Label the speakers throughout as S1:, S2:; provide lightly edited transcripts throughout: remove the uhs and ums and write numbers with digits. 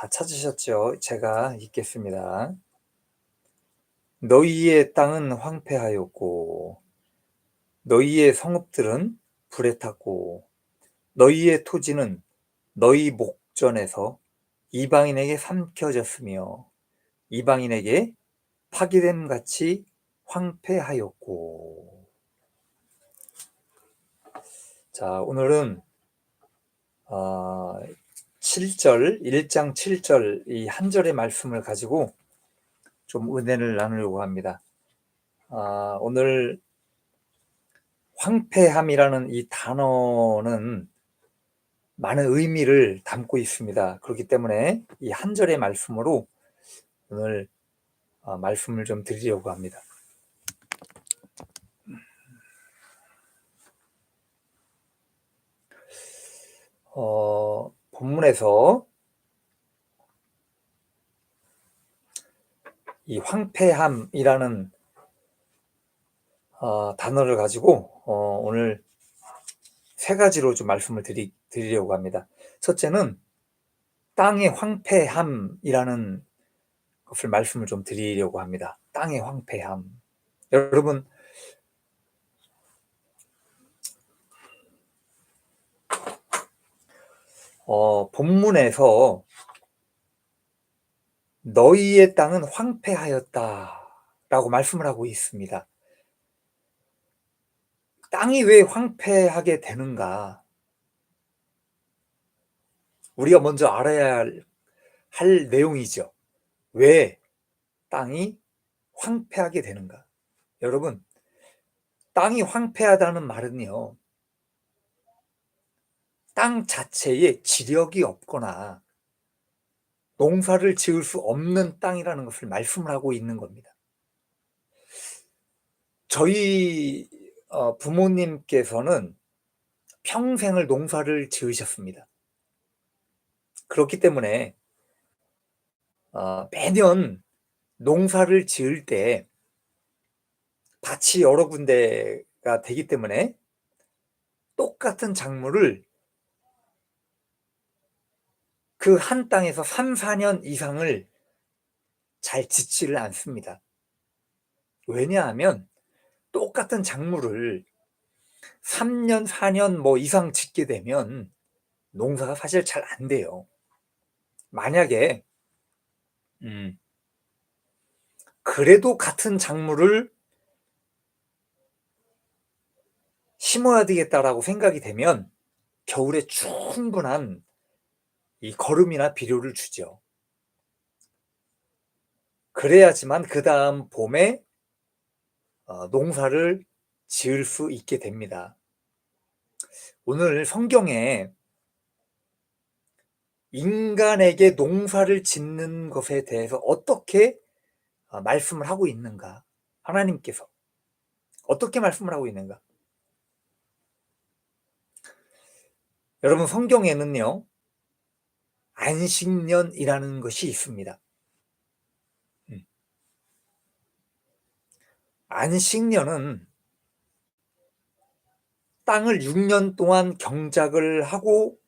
S1: 다 찾으셨죠? 제가 읽겠습니다. 너희의 땅은 황폐하였고 너희의 성읍들은 불에 탔고 너희의 토지는 너희 목전에서 이방인에게 삼켜졌으며 이방인에게 파기됨 같이 황폐하였고. 자, 오늘은 7절, 1장 7절 이 한 절의 말씀을 가지고 좀 은혜를 나누려고 합니다. 오늘 황폐함이라는 이 단어는 많은 의미를 담고 있습니다. 그렇기 때문에 이 한 절의 말씀으로 오늘 말씀을 좀 드리려고 합니다. 본문에서 이 황폐함이라는 단어를 가지고 오늘 세 가지로 좀 말씀을 드리려고 합니다. 첫째는 땅의 황폐함이라는 것을 말씀을 좀 드리려고 합니다. 땅의 황폐함. 여러분, 본문에서 너희의 땅은 황폐하였다라고 말씀을 하고 있습니다. 땅이 왜 황폐하게 되는가? 우리가 먼저 알아야 할 내용이죠. 왜 땅이 황폐하게 되는가? 여러분, 땅이 황폐하다는 말은요, 땅 자체에 지력이 없거나 농사를 지을 수 없는 땅이라는 것을 말씀을 하고 있는 겁니다. 저희 부모님께서는 평생을 농사를 지으셨습니다. 그렇기 때문에 매년 농사를 지을 때 밭이 여러 군데가 되기 때문에 똑같은 작물을 그 한 땅에서 3, 4년 이상을 잘 짓지를 않습니다. 왜냐하면 똑같은 작물을 3년, 4년 뭐 이상 짓게 되면 농사가 사실 잘 안 돼요. 만약에 그래도 같은 작물을 심어야 되겠다라고 생각이 되면 겨울에 충분한 이 거름이나 비료를 주죠. 그래야지만 그 다음 봄에 농사를 지을 수 있게 됩니다. 오늘 성경에 인간에게 농사를 짓는 것에 대해서 어떻게 말씀을 하고 있는가? 하나님께서 어떻게 말씀을 하고 있는가? 여러분, 성경에는요, 안식년이라는 것이 있습니다. 안식년은 땅을 6년 동안 경작을 하고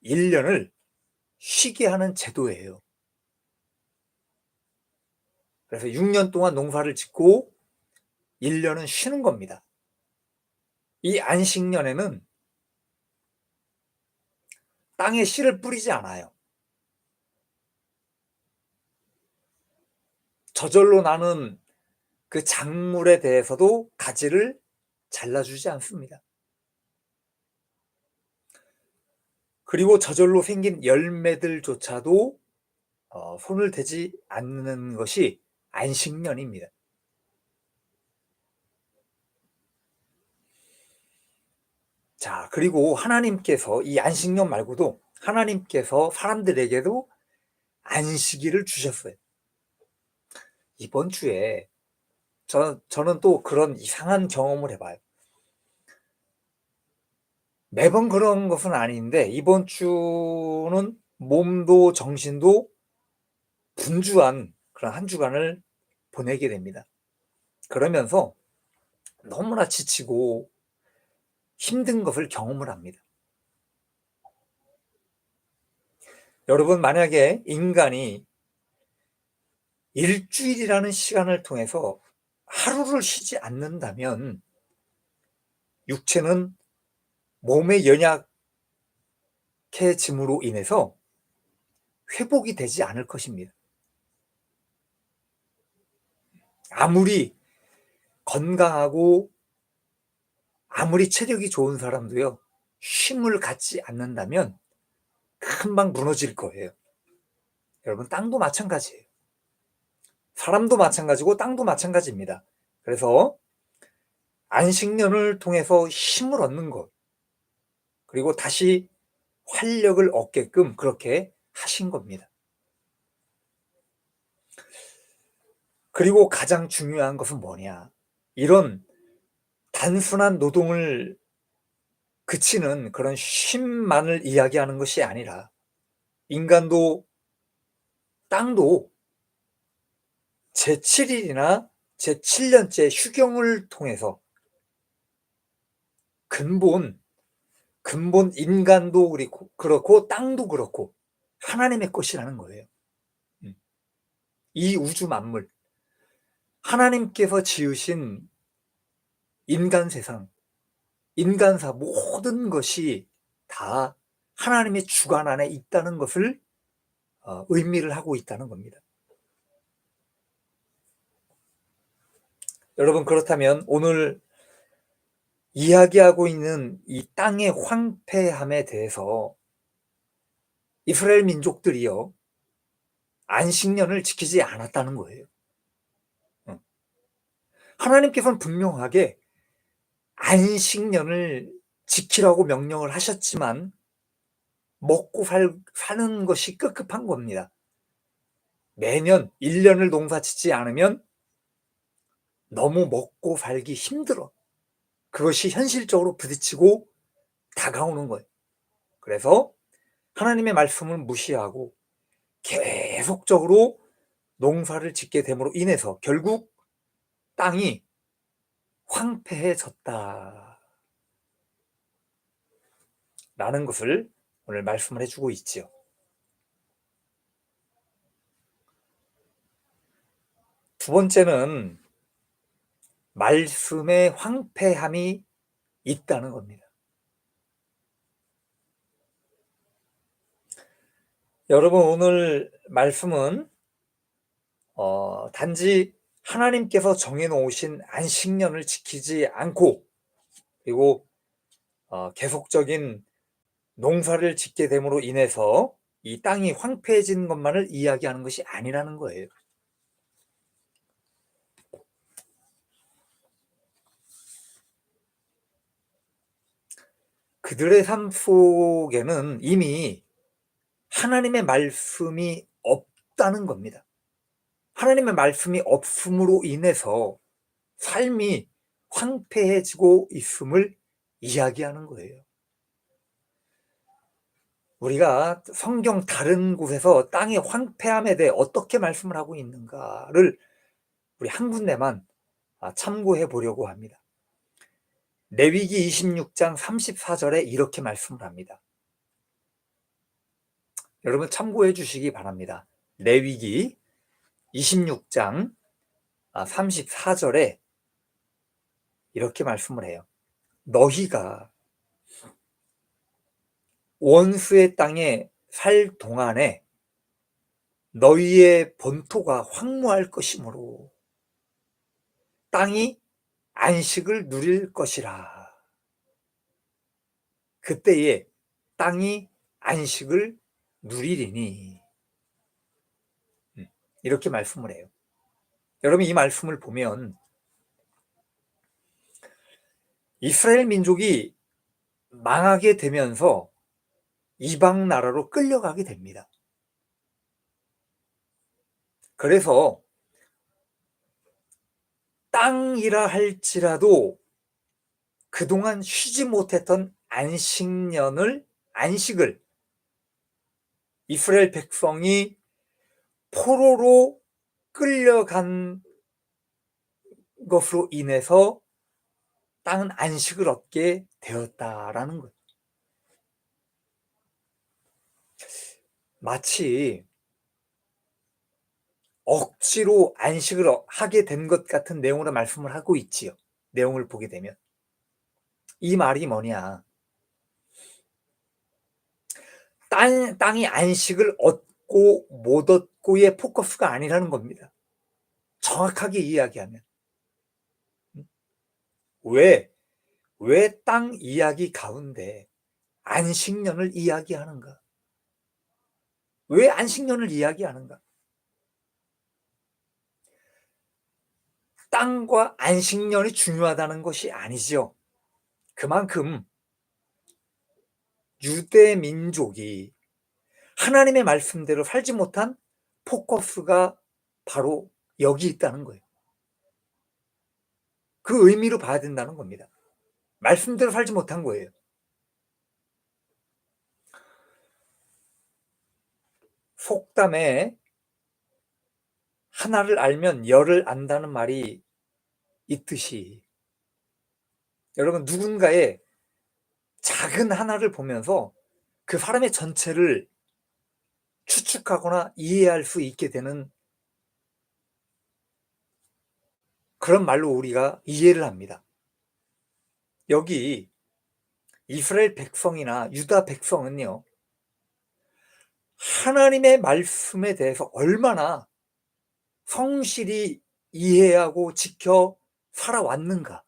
S1: 1년을 쉬게 하는 제도예요. 그래서 6년 동안 농사를 짓고 1년은 쉬는 겁니다. 이 안식년에는 땅에 씨를 뿌리지 않아요. 저절로 나는 그 작물에 대해서도 가지를 잘라주지 않습니다. 그리고 저절로 생긴 열매들조차도 손을 대지 않는 것이 안식년입니다. 자, 그리고 하나님께서 이 안식년 말고도 하나님께서 사람들에게도 안식일을 주셨어요. 이번 주에 저는 또 그런 이상한 경험을 해봐요. 매번 그런 것은 아닌데 이번 주는 몸도 정신도 분주한 그런 한 주간을 보내게 됩니다. 그러면서 너무나 지치고 힘든 것을 경험을 합니다. 여러분, 만약에 인간이 일주일이라는 시간을 통해서 하루를 쉬지 않는다면 육체는 몸의 연약해짐으로 인해서 회복이 되지 않을 것입니다. 아무리 건강하고 아무리 체력이 좋은 사람도요, 쉼을 갖지 않는다면 금방 무너질 거예요. 여러분, 땅도 마찬가지예요. 사람도 마찬가지고 땅도 마찬가지입니다. 그래서 안식년을 통해서 힘을 얻는 것, 그리고 다시 활력을 얻게끔 그렇게 하신 겁니다. 그리고 가장 중요한 것은 뭐냐? 이런 단순한 노동을 그치는 그런 쉼만을 이야기하는 것이 아니라 인간도 땅도 제7일이나 제7년째 휴경을 통해서 근본 인간도 그렇고 땅도 그렇고 하나님의 것이라는 거예요. 이 우주 만물, 하나님께서 지으신 인간 세상, 인간사 모든 것이 다 하나님의 주관 안에 있다는 것을 의미를 하고 있다는 겁니다. 여러분, 그렇다면 오늘 이야기하고 있는 이 땅의 황폐함에 대해서 이스라엘 민족들이요, 안식년을 지키지 않았다는 거예요. 하나님께서는 분명하게 안식년을 지키라고 명령을 하셨지만 먹고 사는 것이 급급한 겁니다. 매년 1년을 농사짓지 않으면 너무 먹고 살기 힘들어. 그것이 현실적으로 부딪히고 다가오는 거예요. 그래서 하나님의 말씀을 무시하고 계속적으로 농사를 짓게 됨으로 인해서 결국 땅이 황폐해졌다라는 것을 오늘 말씀을 해주고 있지요. 두 번째는 말씀의 황폐함이 있다는 겁니다. 여러분, 오늘 말씀은 단지 하나님께서 정해놓으신 안식년을 지키지 않고 그리고 계속적인 농사를 짓게 됨으로 인해서 이 땅이 황폐해진 것만을 이야기하는 것이 아니라는 거예요. 그들의 삶 속에는 이미 하나님의 말씀이 없다는 겁니다. 하나님의 말씀이 없음으로 인해서 삶이 황폐해지고 있음을 이야기하는 거예요. 우리가 성경 다른 곳에서 땅의 황폐함에 대해 어떻게 말씀을 하고 있는가를 우리 한 군데만 참고해 보려고 합니다. 레위기 26장 34절에 이렇게 말씀을 합니다. 여러분, 참고해 주시기 바랍니다. 레위기 26장 34절에 이렇게 말씀을 해요. 너희가 원수의 땅에 살 동안에 너희의 본토가 황무할 것이므로 땅이 안식을 누릴 것이라. 그때에 땅이 안식을 누리리니. 이렇게 말씀을 해요. 여러분, 이 말씀을 보면 이스라엘 민족이 망하게 되면서 이방 나라로 끌려가게 됩니다. 그래서 땅이라 할지라도 그동안 쉬지 못했던 안식을 이스라엘 백성이 포로로 끌려간 것으로 인해서 땅은 안식을 얻게 되었다라는 거예요. 마치 억지로 안식을 하게 된 것 같은 내용으로 말씀을 하고 있지요. 내용을 보게 되면. 이 말이 뭐냐. 땅이 안식을 얻고 못 얻고의 포커스가 아니라는 겁니다. 정확하게 이야기하면. 왜, 왜 땅 이야기 가운데 안식년을 이야기하는가? 왜 안식년을 이야기하는가? 땅과 안식년이 중요하다는 것이 아니죠. 그만큼 유대 민족이 하나님의 말씀대로 살지 못한 포커스가 바로 여기 있다는 거예요. 그 의미로 봐야 된다는 겁니다. 말씀대로 살지 못한 거예요. 속담에 하나를 알면 열을 안다는 말이 있듯이 여러분 누군가의 작은 하나를 보면서 그 사람의 전체를 추측하거나 이해할 수 있게 되는 그런 말로 우리가 이해를 합니다. 여기 이스라엘 백성이나 유다 백성은요, 하나님의 말씀에 대해서 얼마나 성실히 이해하고 지켜 살아왔는가.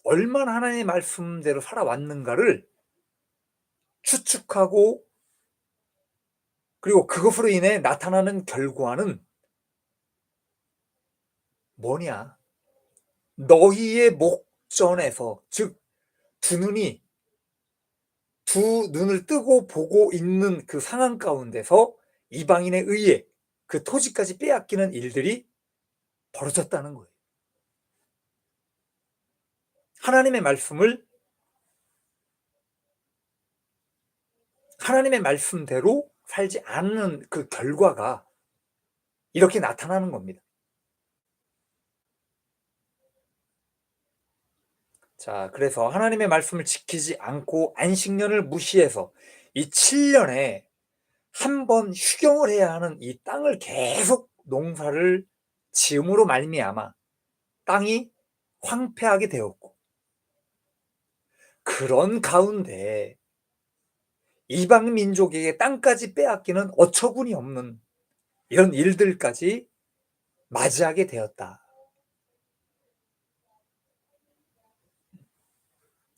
S1: 얼마나 하나님의 말씀대로 살아왔는가를 추측하고 그리고 그것으로 인해 나타나는 결과는 뭐냐? 너희의 목전에서 즉 두 눈을 뜨고 보고 있는 그 상황 가운데서 이방인에 의해 그 토지까지 빼앗기는 일들이 벌어졌다는 거예요. 하나님의 말씀을 하나님의 말씀대로 살지 않는 그 결과가 이렇게 나타나는 겁니다. 자, 그래서 하나님의 말씀을 지키지 않고 안식년을 무시해서 이 7년에 한 번 휴경을 해야 하는 이 땅을 계속 농사를 지음으로 말미암아 땅이 황폐하게 되었고 그런 가운데 이방 민족에게 땅까지 빼앗기는 어처구니 없는 이런 일들까지 맞이하게 되었다.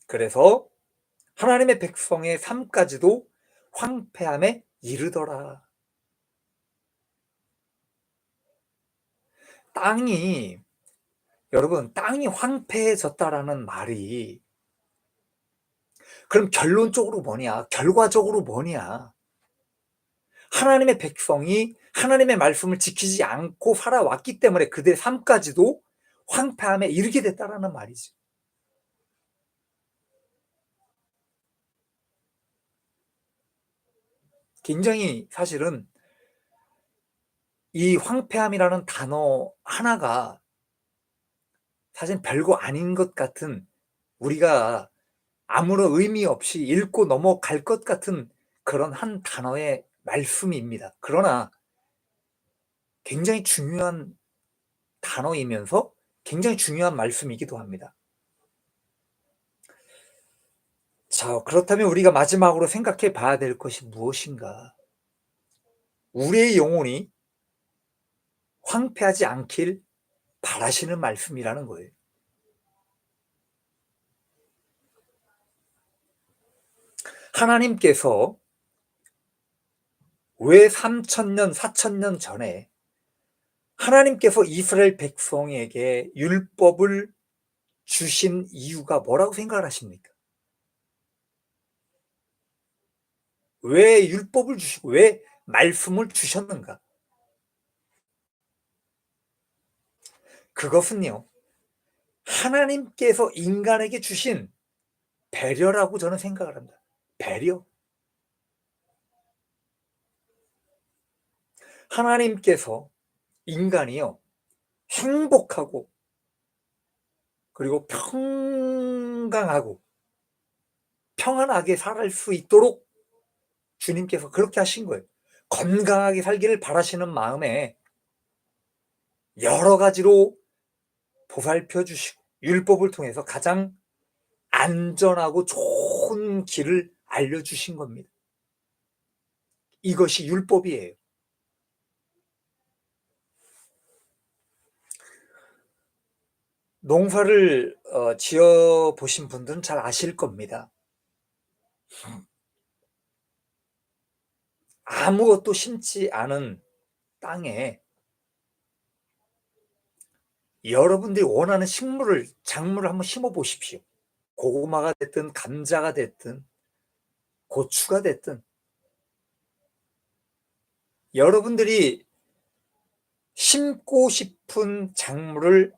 S1: 그래서 하나님의 백성의 삶까지도 황폐함에 이르더라. 땅이 여러분 땅이 황폐해졌다라는 말이 그럼 결론적으로 뭐냐? 결과적으로 뭐냐? 하나님의 백성이 하나님의 말씀을 지키지 않고 살아왔기 때문에 그들의 삶까지도 황폐함에 이르게 됐다라는 말이죠. 굉장히 사실은 이 황폐함이라는 단어 하나가 사실 별거 아닌 것 같은 우리가 아무런 의미 없이 읽고 넘어갈 것 같은 그런 한 단어의 말씀입니다. 그러나 굉장히 중요한 단어이면서 굉장히 중요한 말씀이기도 합니다. 자, 그렇다면 우리가 마지막으로 생각해 봐야 될 것이 무엇인가? 우리의 영혼이 황폐하지 않길 바라시는 말씀이라는 거예요. 하나님께서 왜 3,000년, 4,000년 전에 하나님께서 이스라엘 백성에게 율법을 주신 이유가 뭐라고 생각을 하십니까? 왜 율법을 주시고 왜 말씀을 주셨는가? 그것은요, 하나님께서 인간에게 주신 배려라고 저는 생각을 합니다. 배려. 하나님께서 인간이요, 행복하고 그리고 평강하고 평안하게 살 수 있도록 주님께서 그렇게 하신 거예요. 건강하게 살기를 바라시는 마음에 여러 가지로 보살펴 주시고 율법을 통해서 가장 안전하고 좋은 길을 알려주신 겁니다. 이것이 율법이에요. 농사를 지어 보신 분들은 잘 아실 겁니다. 아무것도 심지 않은 땅에 여러분들이 원하는 식물을, 작물을 한번 심어 보십시오. 고구마가 됐든 감자가 됐든 고추가 됐든 여러분들이 심고 싶은 작물을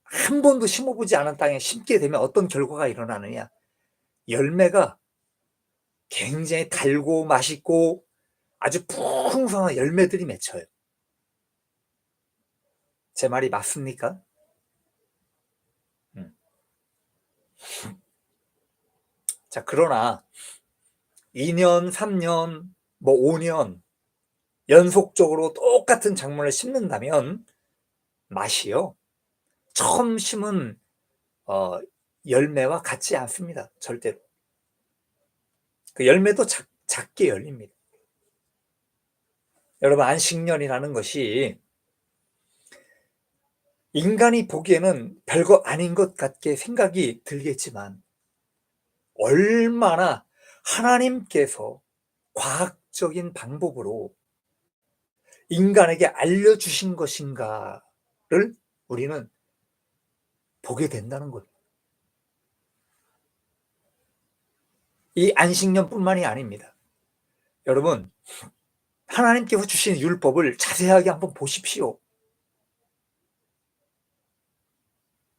S1: 한 번도 심어보지 않은 땅에 심게 되면 어떤 결과가 일어나느냐, 열매가 굉장히 달고 맛있고 아주 풍성한 열매들이 맺혀요. 제 말이 맞습니까? 자, 그러나 2년, 3년, 뭐 5년 연속적으로 똑같은 작물을 심는다면 맛이요, 처음 심은 열매와 같지 않습니다. 절대로. 그 열매도 작게 열립니다. 여러분, 안식년이라는 것이 인간이 보기에는 별거 아닌 것 같게 생각이 들겠지만 얼마나 하나님께서 과학적인 방법으로 인간에게 알려주신 것인가를 우리는 보게 된다는 거예요. 이 안식년뿐만이 아닙니다. 여러분, 하나님께서 주신 율법을 자세하게 한번 보십시오.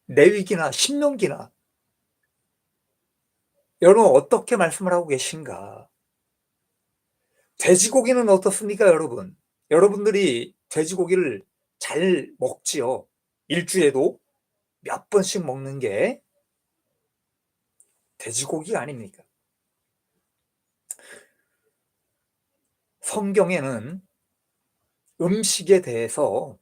S1: 레위기나 신명기나 여러분 어떻게 말씀을 하고 계신가? 돼지고기는 어떻습니까, 여러분? 여러분들이 돼지고기를 잘 먹지요. 일주일에도 몇 번씩 먹는 게 돼지고기가 아닙니까? 성경에는 음식에 대해서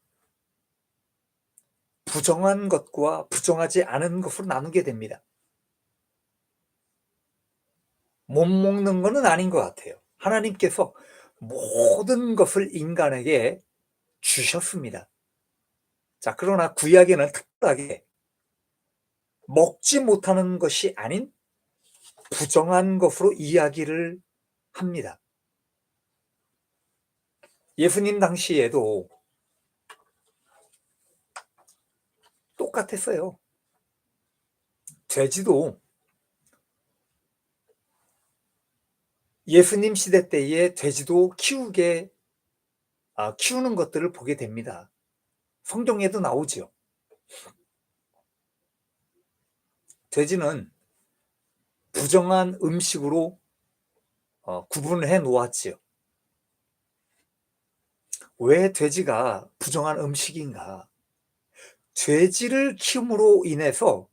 S1: 부정한 것과 부정하지 않은 것으로 나누게 됩니다. 못 먹는 것은 아닌 것 같아요. 하나님께서 모든 것을 인간에게 주셨습니다. 자, 그러나 구약에는 특별하게 먹지 못하는 것이 아닌 부정한 것으로 이야기를 합니다. 예수님 당시에도 똑같았어요. 돼지도 예수님 시대 때에 돼지도 키우는 것들을 보게 됩니다. 성경에도 나오죠. 돼지는 부정한 음식으로 구분을 해 놓았지요. 왜 돼지가 부정한 음식인가? 돼지를 키움으로 인해서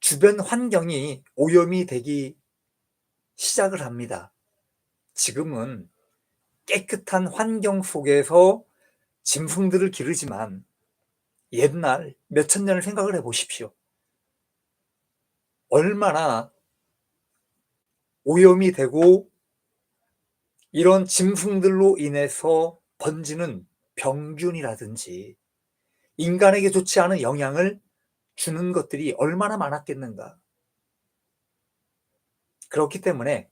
S1: 주변 환경이 오염이 되기 시작을 합니다. 지금은 깨끗한 환경 속에서 짐승들을 기르지만 옛날 몇천 년을 생각을 해 보십시오. 얼마나 오염이 되고 이런 짐승들로 인해서 번지는 병균이라든지 인간에게 좋지 않은 영향을 주는 것들이 얼마나 많았겠는가. 그렇기 때문에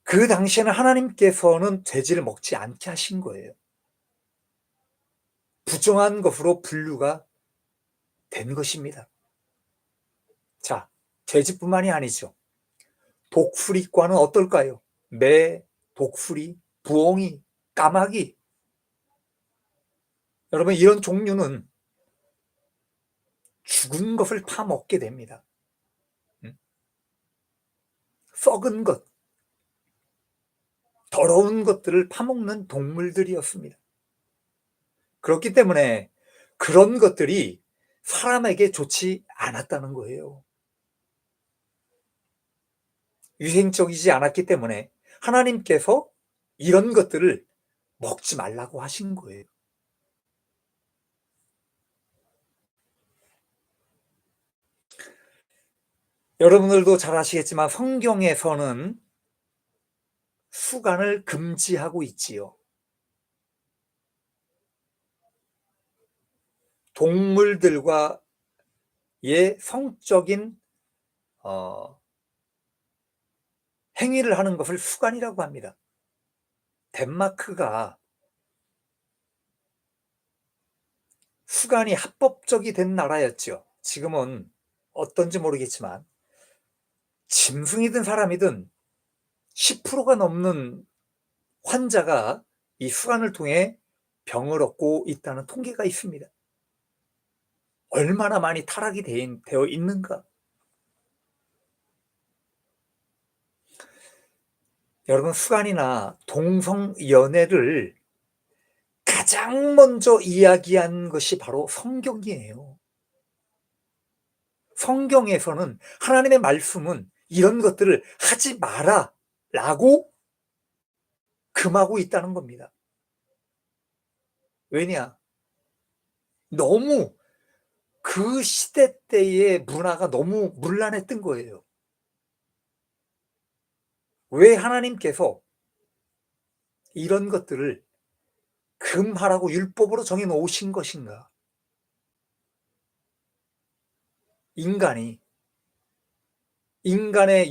S1: 그 당시에는 하나님께서는 돼지를 먹지 않게 하신 거예요. 부정한 것으로 분류가 된 것입니다. 자, 돼지뿐만이 아니죠. 독수리과는 어떨까요? 매, 독수리, 부엉이, 까마귀. 여러분, 이런 종류는 죽은 것을 파먹게 됩니다. 썩은 것, 더러운 것들을 파먹는 동물들이었습니다. 그렇기 때문에 그런 것들이 사람에게 좋지 않았다는 거예요. 위생적이지 않았기 때문에 하나님께서 이런 것들을 먹지 말라고 하신 거예요. 여러분들도 잘 아시겠지만 성경에서는 수간을 금지하고 있지요. 동물들과의 성적인 행위를 하는 것을 수간이라고 합니다. 덴마크가 수간이 합법적이 된 나라였죠. 지금은 어떤지 모르겠지만 짐승이든 사람이든 10%가 넘는 환자가 이 수간을 통해 병을 얻고 있다는 통계가 있습니다. 얼마나 많이 타락이 되어 있는가. 여러분, 수간이나 동성연애를 가장 먼저 이야기한 것이 바로 성경이에요. 성경에서는 하나님의 말씀은 이런 것들을 하지 마라 라고 금하고 있다는 겁니다. 왜냐? 너무 그 시대 때의 문화가 너무 문란했던 거예요. 왜 하나님께서 이런 것들을 금하라고 율법으로 정해 놓으신 것인가? 인간의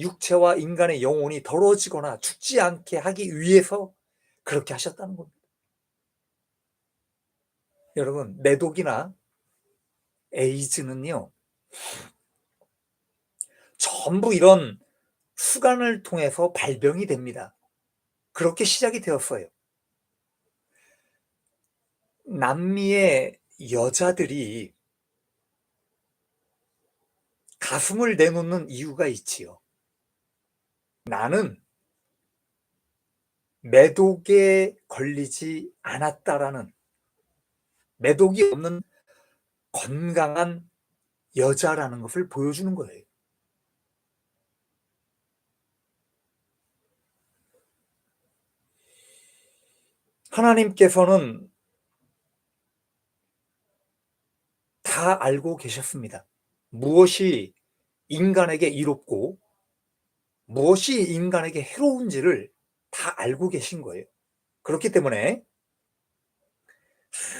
S1: 육체와 인간의 영혼이 더러워지거나 죽지 않게 하기 위해서 그렇게 하셨다는 겁니다. 여러분, 매독이나 에이즈는요, 전부 이런 수간을 통해서 발병이 됩니다. 그렇게 시작이 되었어요. 남미의 여자들이 가슴을 내놓는 이유가 있지요. 나는 매독에 걸리지 않았다라는, 매독이 없는 건강한 여자라는 것을 보여주는 거예요. 하나님께서는 다 알고 계셨습니다. 무엇이 인간에게 이롭고 무엇이 인간에게 해로운지를 다 알고 계신 거예요. 그렇기 때문에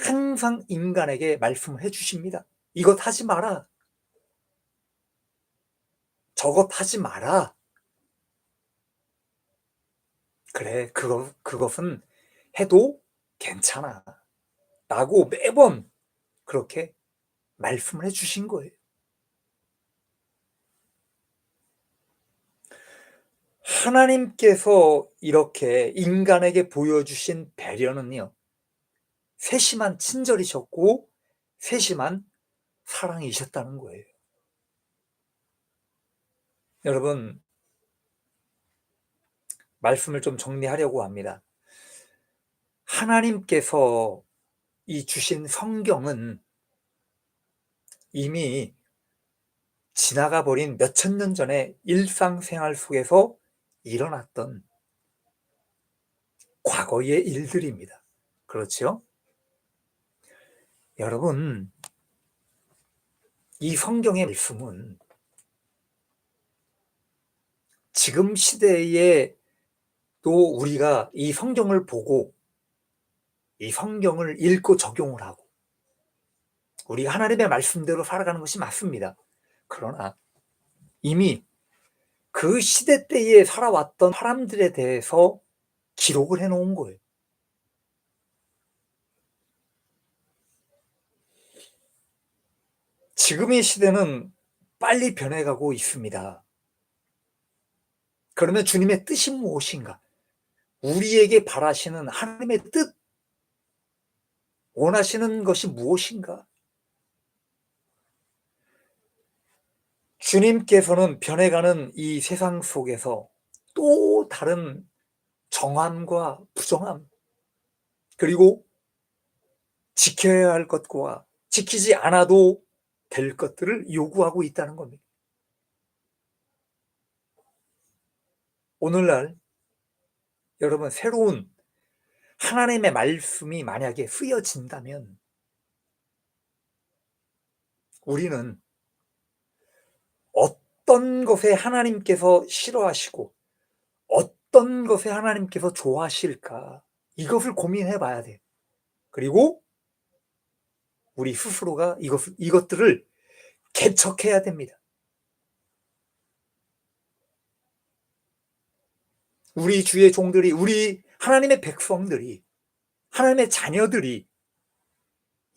S1: 항상 인간에게 말씀을 해주십니다. 이것 하지 마라. 저것 하지 마라. 그래, 그것은 해도 괜찮아. 라고 매번 그렇게 말씀을 해주신 거예요. 하나님께서 이렇게 인간에게 보여주신 배려는요, 세심한 친절이셨고 세심한 사랑이셨다는 거예요. 여러분, 말씀을 좀 정리하려고 합니다. 하나님께서 이 주신 성경은 이미 지나가 버린 몇천 년 전에 일상생활 속에서 일어났던 과거의 일들입니다. 그렇죠? 여러분, 이 성경의 말씀은 지금 시대에 또 우리가 이 성경을 보고 이 성경을 읽고 적용을 하고 우리가 하나님의 말씀대로 살아가는 것이 맞습니다. 그러나 이미 그 시대 때에 살아왔던 사람들에 대해서 기록을 해놓은 거예요. 지금의 시대는 빨리 변해가고 있습니다. 그러면 주님의 뜻이 무엇인가? 우리에게 바라시는 하나님의 뜻, 원하시는 것이 무엇인가? 주님께서는 변해가는 이 세상 속에서 또 다른 정함과 부정함, 그리고 지켜야 할 것과 지키지 않아도 될 것들을 요구하고 있다는 겁니다. 오늘날 여러분, 새로운 하나님의 말씀이 만약에 쓰여진다면 우리는 어떤 것에 하나님께서 싫어하시고 어떤 것에 하나님께서 좋아하실까, 이것을 고민해 봐야 돼요. 그리고 우리 스스로가 이것들을 개척해야 됩니다. 우리 주의 종들이, 우리 하나님의 백성들이, 하나님의 자녀들이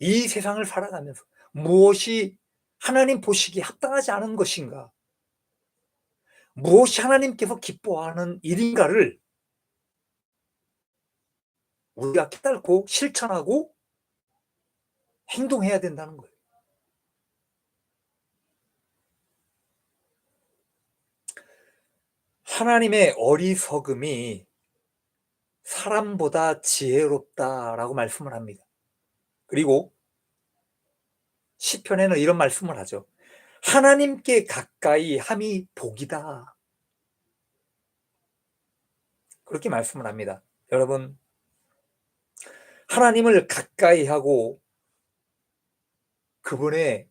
S1: 이 세상을 살아가면서 무엇이 하나님 보시기에 합당하지 않은 것인가, 무엇이 하나님께서 기뻐하는 일인가를 우리가 깨닫고 실천하고 행동해야 된다는 거예요. 하나님의 어리석음이 사람보다 지혜롭다라고 말씀을 합니다. 그리고 시편에는 이런 말씀을 하죠. 하나님께 가까이 함이 복이다. 그렇게 말씀을 합니다. 여러분, 하나님을 가까이 하고 그분의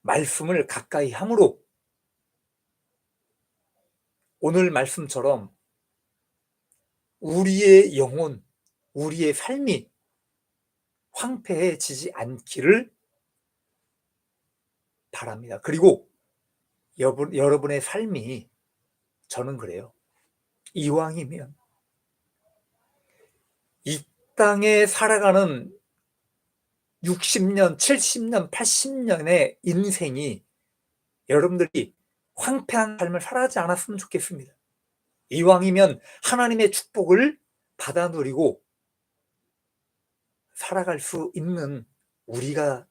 S1: 말씀을 가까이 함으로 오늘 말씀처럼 우리의 영혼, 우리의 삶이 황폐해지지 않기를 바랍니다. 그리고 여러분의 삶이, 저는 그래요, 이왕이면 이 땅에 살아가는 60년, 70년, 80년의 인생이 여러분들이 황폐한 삶을 살아가지 않았으면 좋겠습니다. 이왕이면 하나님의 축복을 받아 누리고 살아갈 수 있는 우리가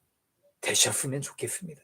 S1: 되셨으면 좋겠습니다.